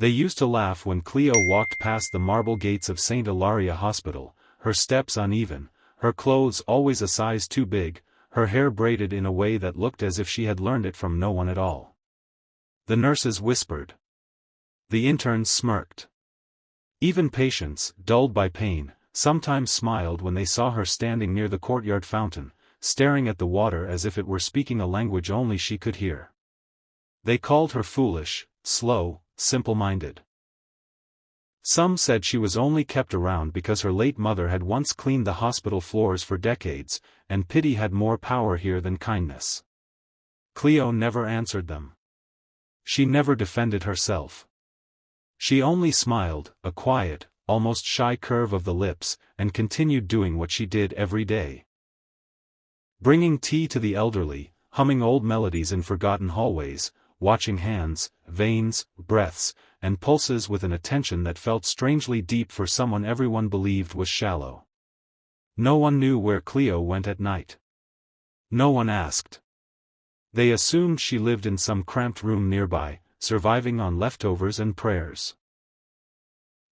They used to laugh when Cleo walked past the marble gates of St. Ilaria Hospital, her steps uneven, her clothes always a size too big, her hair braided in a way that looked as if she had learned it from no one at all. The nurses whispered. The interns smirked. Even patients, dulled by pain, sometimes smiled when they saw her standing near the courtyard fountain, staring at the water as if it were speaking a language only she could hear. They called her foolish, slow, simple-minded. Some said she was only kept around because her late mother had once cleaned the hospital floors for decades, and pity had more power here than kindness. Cleo never answered them. She never defended herself. She only smiled, a quiet, almost shy curve of the lips, and continued doing what she did every day. Bringing tea to the elderly, humming old melodies in forgotten hallways, watching hands, veins, breaths, and pulses with an attention that felt strangely deep for someone everyone believed was shallow. No one knew where Cleo went at night. No one asked. They assumed she lived in some cramped room nearby, surviving on leftovers and prayers.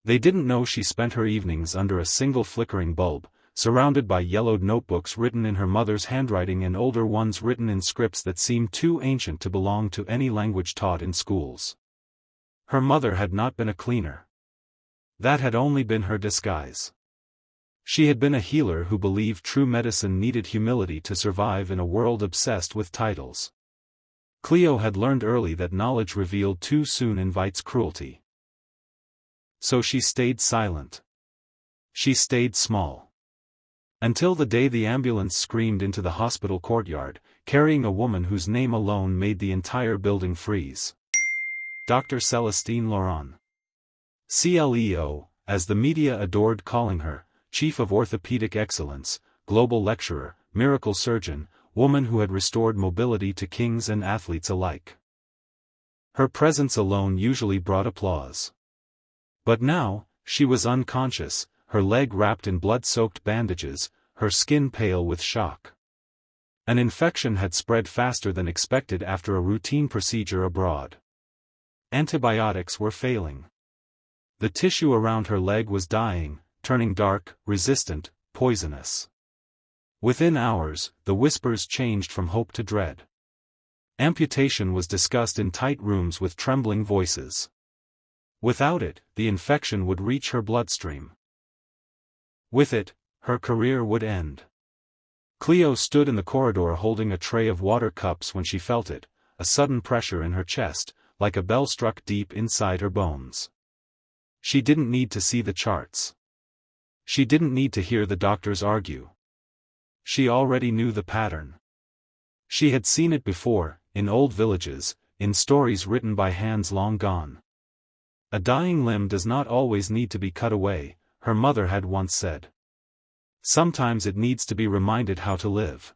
They didn't know she spent her evenings under a single flickering bulb, surrounded by yellowed notebooks written in her mother's handwriting and older ones written in scripts that seemed too ancient to belong to any language taught in schools. Her mother had not been a cleaner. That had only been her disguise. She had been a healer who believed true medicine needed humility to survive in a world obsessed with titles. Cleo had learned early that knowledge revealed too soon invites cruelty. So she stayed silent. She stayed small. Until the day the ambulance screamed into the hospital courtyard, carrying a woman whose name alone made the entire building freeze. Dr. Celestine Laurent. CLEO, as the media adored calling her, Chief of Orthopedic Excellence, Global Lecturer, Miracle Surgeon, woman who had restored mobility to kings and athletes alike. Her presence alone usually brought applause. But now, she was unconscious, her leg wrapped in blood-soaked bandages, her skin pale with shock. An infection had spread faster than expected after a routine procedure abroad. Antibiotics were failing. The tissue around her leg was dying, turning dark, resistant, poisonous. Within hours, the whispers changed from hope to dread. Amputation was discussed in tight rooms with trembling voices. Without it, the infection would reach her bloodstream. With it, her career would end. Cleo stood in the corridor holding a tray of water cups when she felt it, a sudden pressure in her chest, like a bell struck deep inside her bones. She didn't need to see the charts. She didn't need to hear the doctors argue. She already knew the pattern. She had seen it before, in old villages, in stories written by hands long gone. A dying limb does not always need to be cut away, her mother had once said. Sometimes it needs to be reminded how to live.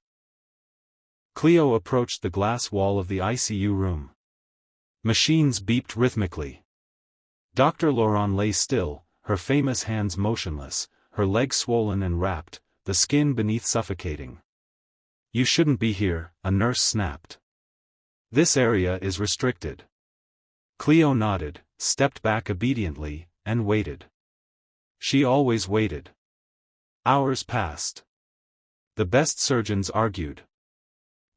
Cleo approached the glass wall of the ICU room. Machines beeped rhythmically. Dr. Laurent lay still, her famous hands motionless, her legs swollen and wrapped, the skin beneath suffocating. "You shouldn't be here," a nurse snapped. "This area is restricted." Cleo nodded, stepped back obediently, and waited. She always waited. Hours passed. The best surgeons argued.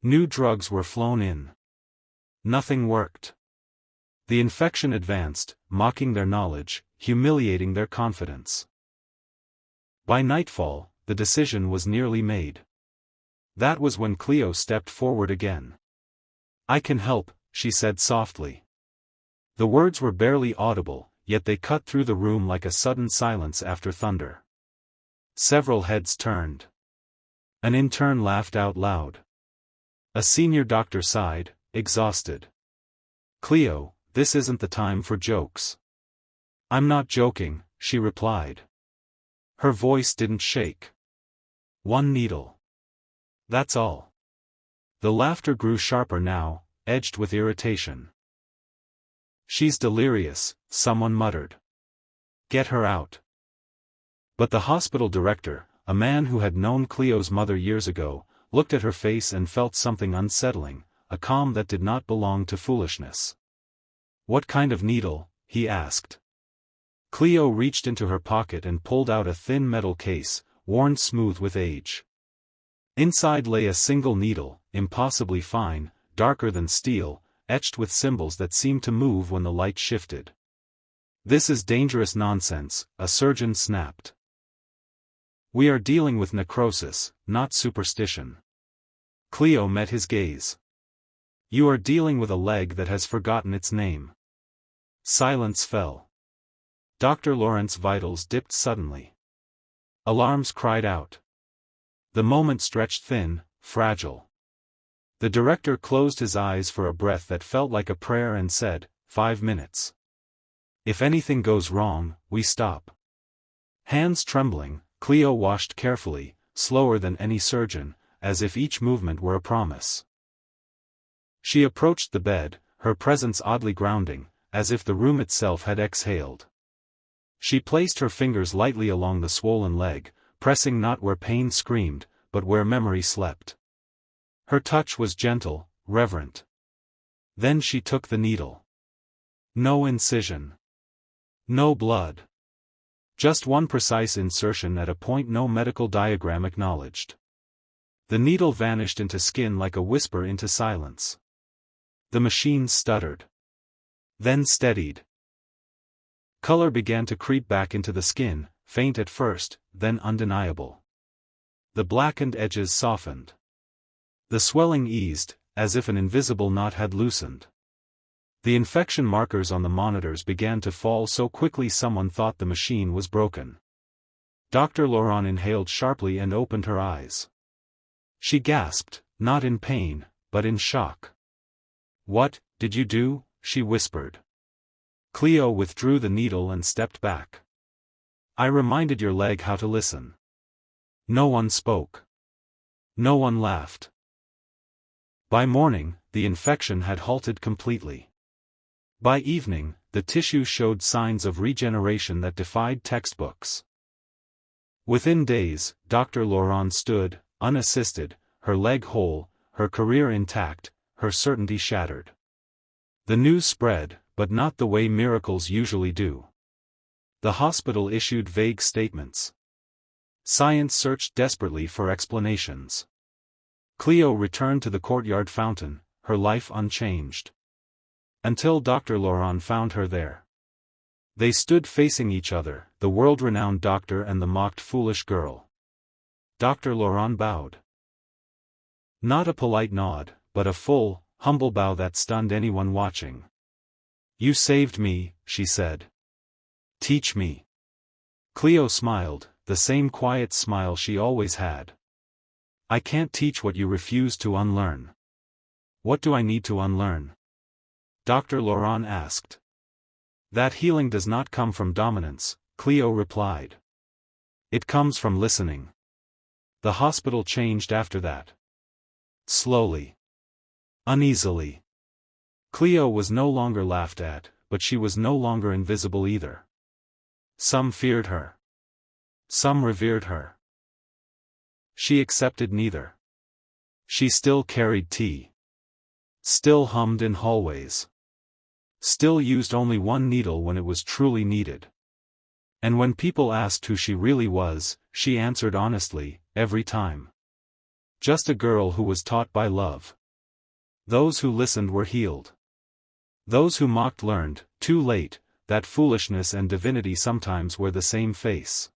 New drugs were flown in. Nothing worked. The infection advanced, mocking their knowledge, humiliating their confidence. By nightfall, the decision was nearly made. That was when Cleo stepped forward again. "I can help," she said softly. The words were barely audible, yet they cut through the room like a sudden silence after thunder. Several heads turned. An intern laughed out loud. A senior doctor sighed, exhausted. "Cleo, this isn't the time for jokes." "I'm not joking," she replied. Her voice didn't shake. "One needle. That's all." The laughter grew sharper now, edged with irritation. "She's delirious," someone muttered. "Get her out." But the hospital director, a man who had known Cleo's mother years ago, looked at her face and felt something unsettling, a calm that did not belong to foolishness. "What kind of needle?" he asked. Cleo reached into her pocket and pulled out a thin metal case, worn smooth with age. Inside lay a single needle, impossibly fine, darker than steel, etched with symbols that seemed to move when the light shifted. "This is dangerous nonsense," a surgeon snapped. "We are dealing with necrosis, not superstition." Cleo met his gaze. "You are dealing with a leg that has forgotten its name." Silence fell. Dr. Lawrence's vitals dipped suddenly. Alarms cried out. The moment stretched thin, fragile. The director closed his eyes for a breath that felt like a prayer and said, 5 minutes. If anything goes wrong, we stop. Hands trembling, Cleo washed carefully, slower than any surgeon, as if each movement were a promise. She approached the bed, her presence oddly grounding, as if the room itself had exhaled. She placed her fingers lightly along the swollen leg, pressing not where pain screamed, but where memory slept. Her touch was gentle, reverent. Then she took the needle. No incision. No blood. Just one precise insertion at a point no medical diagram acknowledged. The needle vanished into skin like a whisper into silence. The machine stuttered. Then steadied. Color began to creep back into the skin, faint at first, then undeniable. The blackened edges softened. The swelling eased, as if an invisible knot had loosened. The infection markers on the monitors began to fall so quickly someone thought the machine was broken. Dr. Laurent inhaled sharply and opened her eyes. She gasped, not in pain, but in shock. "What did you do?" she whispered. Cleo withdrew the needle and stepped back. "I reminded your leg how to listen." No one spoke. No one laughed. By morning, the infection had halted completely. By evening, the tissue showed signs of regeneration that defied textbooks. Within days, Dr. Laurent stood, unassisted, her leg whole, her career intact, her certainty shattered. The news spread, but not the way miracles usually do. The hospital issued vague statements. Science searched desperately for explanations. Cleo returned to the courtyard fountain, her life unchanged. Until Dr. Laurent found her there. They stood facing each other, the world-renowned doctor and the mocked foolish girl. Dr. Laurent bowed. Not a polite nod, but a full, humble bow that stunned anyone watching. "You saved me," she said. "Teach me." Cleo smiled, the same quiet smile she always had. "I can't teach what you refuse to unlearn." "What do I need to unlearn?" Dr. Laurent asked. "That healing does not come from dominance," Cleo replied. "It comes from listening." The hospital changed after that. Slowly. Uneasily. Cleo was no longer laughed at, but she was no longer invisible either. Some feared her. Some revered her. She accepted neither. She still carried tea. Still hummed in hallways. Still used only one needle when it was truly needed. And when people asked who she really was, she answered honestly, every time. Just a girl who was taught by love. Those who listened were healed. Those who mocked learned, too late, that foolishness and divinity sometimes wear the same face.